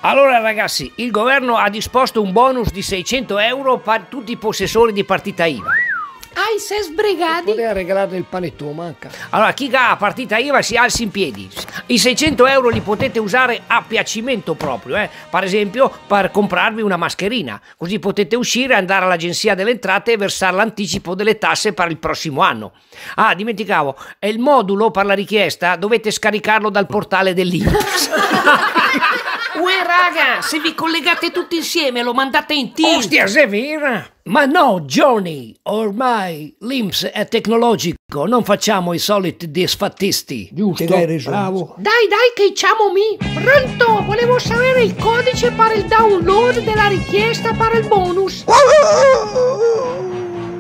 Allora ragazzi, il governo ha disposto un bonus di 600 euro per tutti i possessori di partita IVA. Ai, sei sbrigati? Poteva regalare il panettone, manca. Allora, chi ha partita IVA si alzi in piedi. I 600 euro li potete usare a piacimento proprio, Per esempio, per comprarvi una mascherina. Così potete uscire, andare all'agenzia delle entrate e versare l'anticipo delle tasse per il prossimo anno. Ah, dimenticavo, è il modulo per la richiesta, dovete scaricarlo dal portale dell'INPS. Uè raga, se vi collegate tutti insieme lo mandate in team. Ostia, Severa! Ma no, Johnny, ormai l'INPS è tecnologico, non facciamo i soliti disfattisti. Giusto, hai ragione. Bravo. Dai, che ciamo mi. Pronto, volevo sapere il codice per il download della richiesta per il bonus.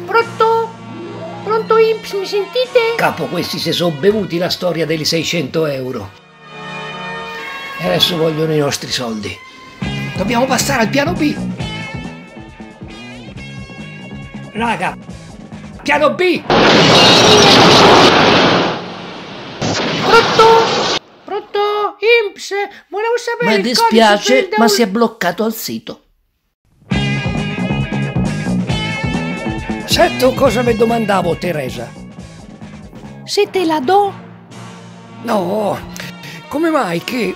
Pronto? Pronto INPS, mi sentite? Capo, questi si sono bevuti la storia dei 600 euro. E adesso vogliono i nostri soldi. Dobbiamo passare al piano B. Raga, piano B! Pronto? Pronto? INPS, volevo sapere Mi il codice per dispiace, il ma si è bloccato al sito. Sento cosa mi domandavo, Teresa. Se te la do? No, come mai che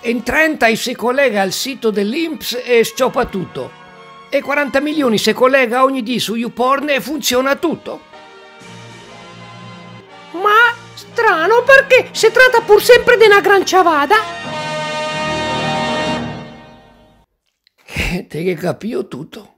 in 30 si collega al sito dell'INPS e sciopa tutto? E 40 milioni si collega ogni dì su YouPorn e funziona tutto? Ma strano, perché si tratta pur sempre di una gran ciavada. Te che capio tutto.